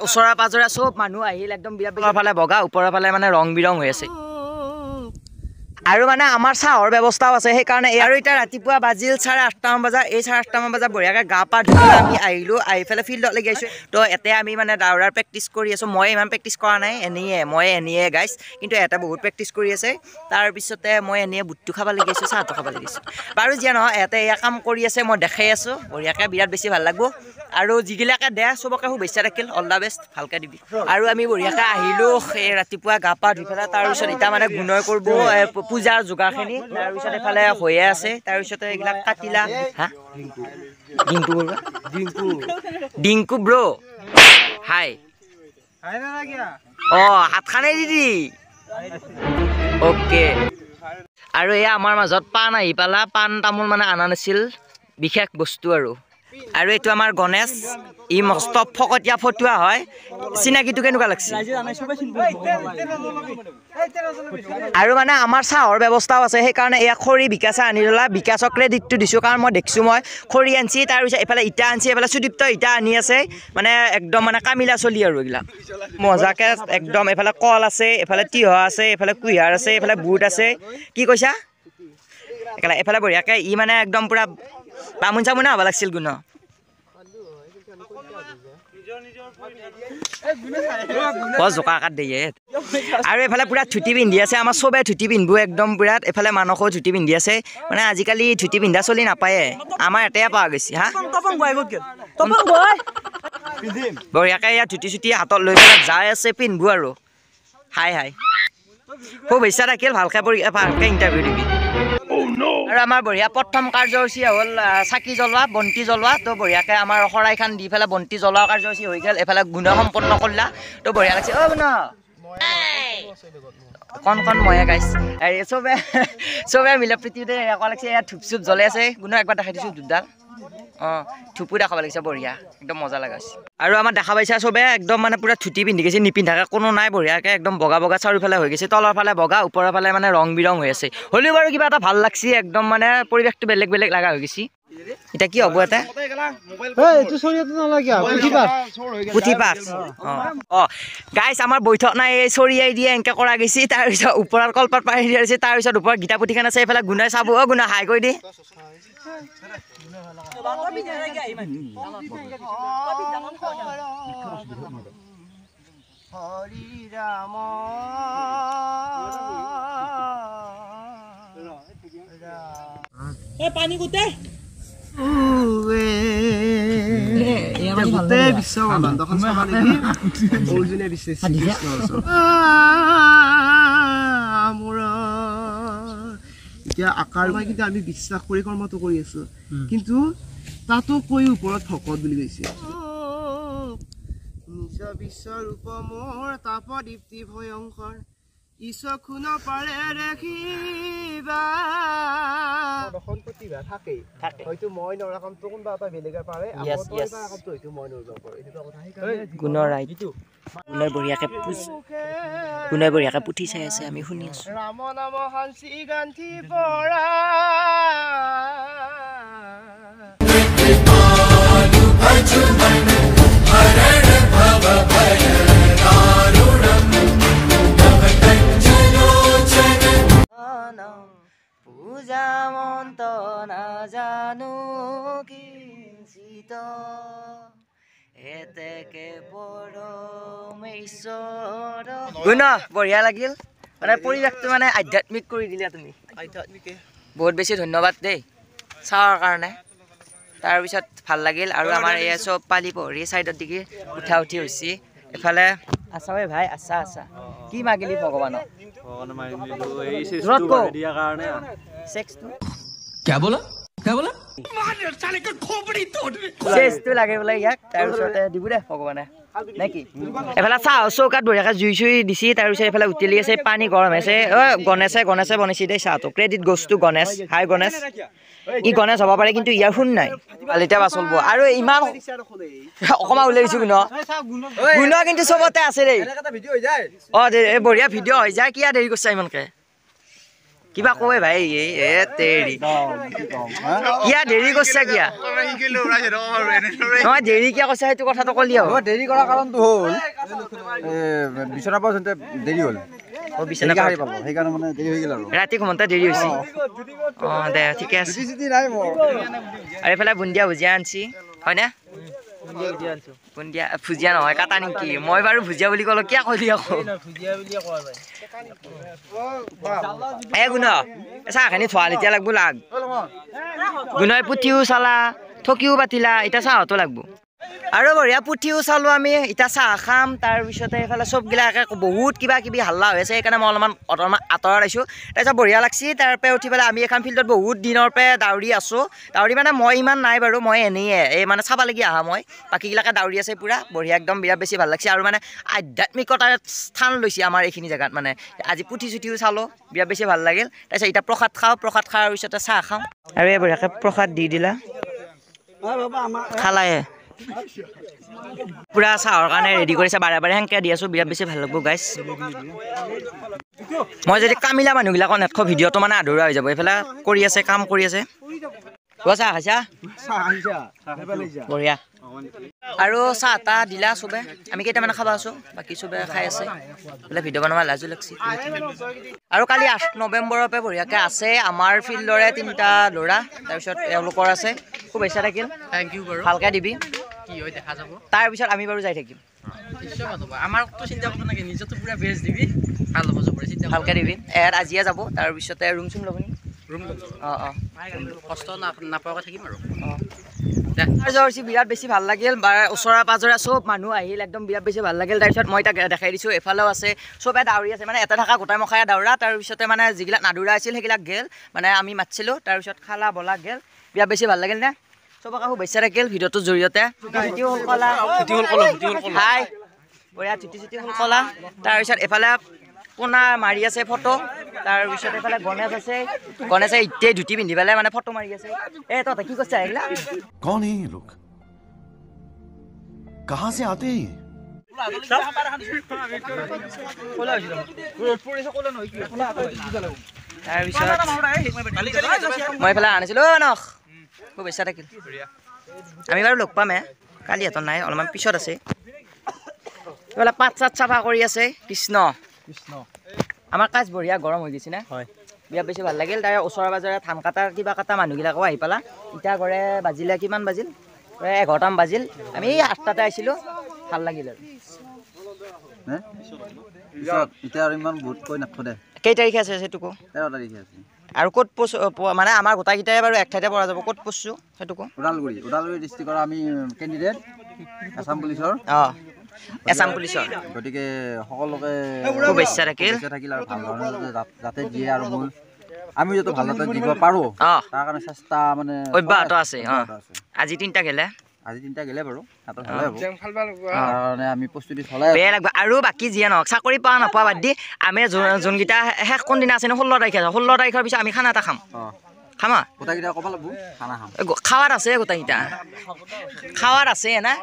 ওচৰা পাজৰা চব মানুহ আহিল একদম বিৰাট তলৰ ফালে বগা ওপৰৰ ফালে মানে ৰং বিৰং হৈ আছে আৰু মানে আমাৰ চাহৰ ব্যৱস্থাও আছে সেইকাৰণে আৰু এতিয়া ৰাতিপুৱা বাজিল 8:30 মান বজা এই 8:30 মান বজা বঢ়িয়াকৈ গা পা ধুই আমি আহিলোঁ আহি পেলাই ফিল্ডত গৈছোঁ তো এতিয়া আমি মানে দৌৰাৰ প্ৰেক্টিচ কৰি আছোঁ মই ইমান প্ৰেক্টিচ কৰা নাই এনেয়ে গাইছ কিন্তু এটা বহুত প্ৰেক্টিচ কৰি আছে তাৰপিছতে মই এনেয়ে বুটটো খাব লাগিছোঁ চাহটো খাব লাগিছোঁ বাৰু যিয়ে নহয় ইয়াতে এয়া কাম কৰি আছে মই দেখাই আছোঁ বঢ়িয়াকৈ বিৰাট বেছি ভাল লাগিব আৰু যিগিলাকে দে চবকে শুভেচ্ছা থাকিল অল দ্য বেষ্ট ভালকৈ দিবি আৰু আমি বঢ়িয়াকৈ আহিলোঁ এই ৰাতিপুৱা গা পা ধুই পেলাই তাৰপিছত এতিয়া মানে গুণয় কৰিব পূজাৰ যোগাৰখিনি তাৰপিছত এফালে হৈয়ে আছে তাৰপিছতে এইবিলাক কাটিলা হা ডিংকু ব্ৰ হাই হাত খানে দিদি অ'কে আৰু এয়া আমাৰ মাজত পাণ আহি পালা পাণ তামোল মানে অনা নাছিল বিশেষ বস্তু আৰু এইটো আমাৰ গণেশ ই মস্ত ফকতীয়া ফটুৱা হয় চিনাকিটো কেনেকুৱা লাগছে আৰু মানে আমাৰ চাহৰ ব্যৱস্থাও আছে সেইকাৰণে এয়া খৰি বিকাশে আনি ল'লা বিকাশক ক্ৰেডিটটো দিছোঁ কাৰণ মই দেখিছোঁ মই খৰি আনছি তাৰপিছত এইফালে ইটা আনছি এইফালে সুদীপ্ত ইটা আনি আছে মানে একদম মানে কামিলা চলি আৰু এইবিলাক মজাকৈ একদম এইফালে কল আছে এইফালে তিয়হ আছে এইফালে কুঁহিয়াৰ আছে এইফালে বুট আছে কি কৈছা এইফালে বঢ়িয়াকৈ ই মানে একদম পূৰা বামুণ চামুণে হ'ব লাগিছিল গুণ জোকা কাট দিয়ে আৰু এইফালে পুৰা ধুতি পিন্ধি আছে আমাৰ চবে ধুতি পিন্ধিব একদম বিৰাট এইফালে মানসও ধুতি পিন্ধি আছে মানে আজিকালি ধুতি পিন্ধা চলি নাপায়ে আমাৰ ইয়াতে পোৱা গৈছে হা বঢ়িয়াকৈ ইয়াত ধুতি চুটি হাতত লৈ পেলাই যাই আছে পিন্ধিব আৰু হাই শুভেচ্ছা থাকিল ভালকৈ ইণ্টাৰভিউ দিবি আৰু আমাৰ বঢ়িয়া প্ৰথম কাৰ্যসূচী হ'ল চাকি জ্বলোৱা বন্তি জ্বলোৱা তো বঢ়িয়াকৈ আমাৰ শৰাইখন দি পেলাই বন্তি জ্বলোৱা কাৰ্যসূচী হৈ গ'ল এইফালে গুণ সম্পন্ন কৰিলা তো বঢ়িয়া লাগিছে গুণ কণ ময়ে গাইছ চবে মিলা প্ৰীতিতে এনেকুৱা লাগিছে ইয়াত ধূপ চুপ জ্বলাই আছে গুণ একবাৰ দেখাই দিছোঁ দুডাল ধূপো দেখাব লাগিছে বঢ়িয়া একদম মজা লগাইছে আৰু আমাৰ দেখা পাইছা চবে একদম মানে পুৰা ধুতি পিন্ধি গৈছে নিপিন্ধাকৈ কোনো নাই বঢ়িয়াকৈ একদম বগা চাৰিওফালে হৈ গৈছে তলৰ ফালে বগা ওপৰৰ ফালে মানে ৰং বিৰং হৈ আছে হ'লেও বাৰু কিবা এটা ভাল লাগছে একদম মানে পৰিৱেশটো বেলেগ লগা হৈ গৈছে এতিয়া কি হ'ব এটা পুথি পাঠ গাইছ আমাৰ বৈঠক নাই এই চৰিয়াই দিয়ে এনেকৈ কৰা গৈছে তাৰপিছত ওপৰৰ কলপাত পাৰি দিয়া হৈছে তাৰপিছত ওপৰত গীতা পুথিখন আছে এইফালে গুণাই চাব গুণা হাই কৰি দি হৰি ৰাম পানী গোটেই এতিয়া আকাৰ মই কিন্তু আমি বিশ্বাস কৰি কৰ্মটো কৰি আছো কিন্তু তাতো কৈ ওপৰত ভকত বুলি কৈছে নিজ বিশ্বৰূপ মোৰ তাপ দীপ্তি ভয়ংকৰ ঈশ্বৰ খুন পাৰে দেখিবা দখন প্ৰতিভা থাকে হয়তো মই নৰকামটো কোনোবা এটা বেলেগে পাৰে কামটো হয়তো মই নৰকাম কৰোঁ এইটো কথা গুণৰ ৰাইটো গুণে বঢ়িয়াকৈ পুথি চাই আছে আমি শুনি আছোঁ ৰাম নাম হাঞ্চি গান্ধী পৰা পূজা মন্ত নাজানো কিঞ্চিত এতেকে পৰম ঈশ্বৰ গুণ বঢ়িয়া লাগিল মানে পৰিৱেশটো মানে আধ্যাত্মিক কৰি দিলা তুমি বহুত বেছি ধন্যবাদ দেই চাৱাৰ কাৰণে তাৰপিছত ভাল লাগিল আৰু আমাৰ এই চব পালি পঢ়ি চাইডত দেখি উঠি হৈছে এফালে আছা ঐ ভাই আছা কি মাগিলি ভগৱানক লাগে বোলে ইয়াক তাৰপিছতে দিব দে ভগৱানে নেকি এফালে চাহ চৌকাত বঢ়িয়াকৈ জুই চুই দিছি তাৰপিছত এইফালে উতলি আছে পানী গৰম আছে গণেশে বনাইছে দেই চাহটো ক্ৰেডিট গ'জ টু গণেশ হাই গণেশ ই গণেশ হ'ব পাৰে কিন্তু ইয়াৰ শুন নাই এতিয়া বাচলব আৰু ইমান অকণমান ওলাই দিছোঁ গুণ কিন্তু চবতে আছে দেই বঢ়িয়া ভিডিঅ' হৈ যায় কিয় দেৰি কৰিছা ইমানকৈ কিবা কয় ভাই এ তেৰি কিয়া দেৰি কৰছা কিয়া নহয় দেৰি কিয়া কৈছা সেইটো কথাটো কলি হ'ব দেৰি কৰা কাৰণটো হ'ল বিচনাৰ পৰা যোনতে দেৰি হ'ল বিচনা গাড়ী পাব সেইকাৰণে মানে দেৰি হৈ গ'ল আৰু ৰাতি ঘুমন্তা দেৰি হৈছে দে ঠিকে আছে আৰু এইফালে বুন্দিয়া ভুজিয়া আনছি হয়নে বুন্দিয়া ভুজিয়া নহয় কাটা নেকি মই বাৰু ভুজিয়া বুলি ক'লো কিয় কলি আকৌ গুণ চাহখিনি থোৱাল এতিয়া লাগব লাগ গুণই পুঠিও চালা থকিও পাতিলা এতিয়া চাহতো লাগব আৰু বঢ়িয়া পুঠিও চালো আমি এতিয়া চাহ খাম তাৰপিছতে এইফালে চবগিলা বহুত কিবা কিবি হাল্লা হৈ আছে সেইকাৰণে মই অলপমান আঁতৰত আহিছোঁ তাৰপিছত বঢ়িয়া লাগছি তাৰপৰা উঠি পেলাই আমি এখন ফিল্ডত বহুত দিনৰ পৰা দাউৰি আছোঁ দাউৰি মানে মই ইমান নাই বাৰু মই এনেই এই মানে চাবালগি আহা মই বাকীগিলাকে দাউৰি আছে পূৰা বঢ়িয়া একদম বিৰাট বেছি ভাল লাগছে আৰু মানে আধ্যাত্মিকতাৰ স্থান লৈছে আমাৰ এইখিনি জেগাত মানে আজি পুঠি চুঠিও চালোঁ বিৰাট বেছি ভাল লাগিল তাৰপিছত এতিয়া প্ৰসাদ খাওঁ প্ৰসাদ খোৱাৰ পিছতে চাহ খাওঁ আৰু এই বঢ়িয়াকৈ প্ৰসাদ দি দিলা খালায়ে পুৰা চাহৰ কাৰণে ৰেডি কৰিছে বাৰে বাৰে সেনেকৈ দি আছোঁ বিৰাট বেছি ভাল লাগব গাইছ মই যদি কামিলা মানুহবিলাকৰ নেটখ ভিডিঅ'টো মানে আধৰুৱা হৈ যাব এইফালে কৰি আছে কাম কৰি আছে চাহ খাইছা বঢ়িয়া আৰু চাহ তাহ দিলা চবে আমি কেইটামানে খাব আছোঁ বাকী চবে খাই আছে বোলে ভিডিঅ' বনাব লাজো লাগছি আৰু কালি 8 নৱেম্বৰৰ পৰা বঢ়িয়াকৈ আছে আমাৰ ফিল্ডৰে 3টা ল'ৰা তাৰপিছত এওঁলোকৰ আছে খুব ইচ্ছা থাকিল থেংক ইউ বাৰু ভালকৈ দিবি কি হয় দেখা যাব তাৰপিছত আমি বাৰু যাই থাকিম আমাৰতো চিন্তা কৰিব নালাগে নিজতো পুৰা বেষ্ট দিবি ভাল হ'ব চবৰে চিন্তা ভালকৈ দিবি আজিয়ে যাব তাৰপিছতে ৰুম চুম ল'বনি ৰুম কষ্ট নাপাৱাকৈ থাকিম আৰু বিৰাট বেছি ভাল লাগিল ওচৰে পাজৰে চব মানুহ আহিল একদম বিৰাট বেছি ভাল লাগিল তাৰপিছত মই তাক দেখাই দিছোঁ এফালেও আছে চবে দাউৰি আছে মানে এটা থকা গোটাই মখাই দাউৰা তাৰপিছতে মানে যিবিলাক নাদৌৰা আছিল সেইবিলাক গেল মানে আমি মাতিছিলোঁ তাৰপিছত খালা বলা গেল বিৰাট বেছি ভাল লাগিল নে চবকে শুভেচ্ছা থাকিল ভিডিঅ'টোৰ জৰিয়তে হাই বঢ়িয়া চুটি চুটি হ'ল কলা তাৰপিছত এফালে পোনা মাৰি আছে ফটো তাৰপিছত এফালে গণেশ আছে গণেশে এতিয়াই ধুতি পিন্ধি পেলাই মানে ফটো মাৰি আছে তহঁতে কি কৈছা এইগিলা कौन है ये लोग कहाँ से आते हैं মই এইফালে আনিছিলোঁ নখ শুভেচ্ছা থাকিল আমি বাৰু লগ পামে কালি সিহঁতৰ নাই অলপমান পিছত আছে এইফালে পাত চাত চাফা কৰি আছে কৃষ্ণ আমাৰ কাজ বঢ়িয়া গৰম হৈ গৈছে না হয় বিৰাট বেছি ভাল লাগিল তাৰ ওচৰে পাজৰে ধান কাটা কিবা কাটা মানুহবিলাকো আহি পেলা এতিয়া ঘৰে বাজিলে কিমান বাজিল 11টামান বাজিল আমি 8টাতে আহিছিলোঁ ভাল লাগিল আৰু কেই তাৰিখে আছে সেইটো কো 13 তাৰিখে আছে আৰু ক'ত পোষ্ট মানে আমাৰ গোটাইকেইটাই বাৰু এক ঠাইতে পৰা যাব ক'ত পোষ্টছো সেইটো কো ওদালগুৰি ডিষ্ট্ৰিক্টৰ আমি কেণ্ডিডেট আসাম পুলিচৰ এছাম পুলিচৰ গতিকে সকলোকে শুভেচ্ছা থাকিল আৰু ভাল ধৰণে যাতে দিয়ে আৰু মোৰ আমি যাতে ভালতে দিব পাৰোঁ তাৰ কাৰণে চেষ্টা মানে অব্যাহত আছে আজি 3টা গেলে বাৰু হাতৰ ভালে হ'ব কাৰণে আমি প্ৰস্তুতি চলাই বেয়া লাগব আৰু বাকী যিয়ে নহওক চাকৰি পোৱা নাপোৱা বাদ দি আমি যোনকেইটা শেষ কোনদিনা আছে 16 তাৰিখে 16 তাৰিখৰ পিছত আমি খানা এটা খাম খামা গোটেইকেইটা ক'ব লাগিব খানা খাম খাৱাৰ আছে গোটেইকেইটা খাৱাৰ আছে না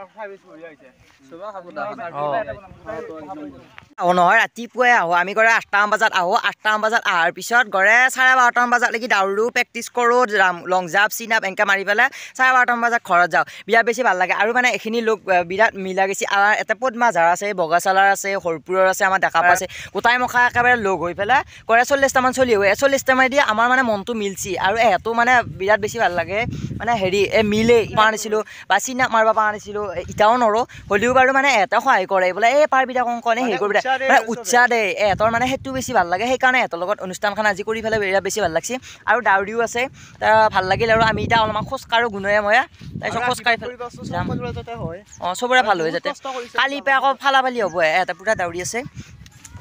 নহয় ৰাতিপুৱাই আহোঁ আমি গড়ে 8টামান বজাত আহোঁ 8টামান বজাত অহাৰ পিছত গড়ে 12:30 বজালৈকে দাউৰো প্ৰেক্টিচ কৰোঁ লং জাম্প চিন আপ এনেকৈ মাৰি পেলাই 12:30 বজাত ঘৰত যাওঁ বিৰাট বেছি ভাল লাগে আৰু মানে এইখিনি লোক বিৰাট মিলা গৈছে আমাৰ এটা পদ্মাঝাৰ আছে বগাচালাৰ আছে হৰপুৰৰ আছে আমাৰ ডেকা আছে গোটাই মখা একেবাৰে লগ হৈ পেলাই গড়ে 40টামান চলি হৈ 40টামান দি আমাৰ মানে মনটো মিলছি আৰু এহেঁতো মানে বিৰাট বেছি ভাল লাগে মানে হেৰি মিলে পৰা আনিছিলোঁ বা চিন আপ মাৰিব পৰা আনিছিলোঁ ইটাও নৰো হ'লেও বাৰু মানে এহেঁতে সহায় কৰে বোলে এই পাৰিবিদা কংকনে হেৰি কৰিবি মানে উৎসাহ দে এহেঁতৰ মানে সেইটো বেছি ভাল লাগে সেইকাৰণে এহেঁতৰ লগত অনুষ্ঠানখন আজি কৰি পেলাই বিৰাট বেছি ভাল লাগছে আৰু দাউৰিও আছে ভাল লাগিল আৰু আমি এতিয়া অলপমান খোজকাঢ়ো গুণয়ে ময়ে তাৰপিছত খোজকাঢ়ি চবৰে ভাল হয় যাতে কালি পৰা আকৌ ফালাফালি হ'ব এহেঁতে পূৰা দাউৰি আছে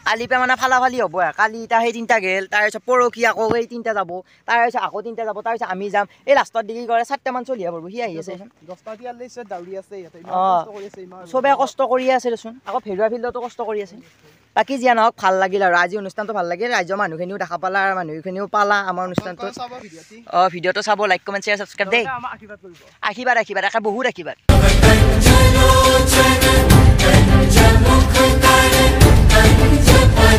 কালি পৰা মানে ফালাফালি হ'ব কালি এতিয়া সেই 3টা গেল তাৰপিছত পৰহি আকৌ সেই 3টা যাব তাৰপিছত আকৌ 3টা যাব তাৰপিছত আমি যাম এই লাষ্টত ডিগ্ৰী কৰে 4টামান চলি আহিব সি আহি আছে চবে কষ্ট কৰি আছে দেচোন আকৌ ভেৰুৱা ফিল্ডতো কষ্ট কৰি আছে বাকী যিয়া নহওক ভাল লাগিল আৰু আজি অনুষ্ঠানটো ভাল লাগিল ৰাজ্যৰ মানুহখিনিও দেখা পালা আৰু মানুহখিনিও পালা আমাৰ অনুষ্ঠানটো ভিডিঅ'টো চাব লাইক কমেণ্ট শ্বেয়াৰ ছাবস্ক্ৰাইব দেই আশীৰ্বাদ বহুত আশীৰ্বাদ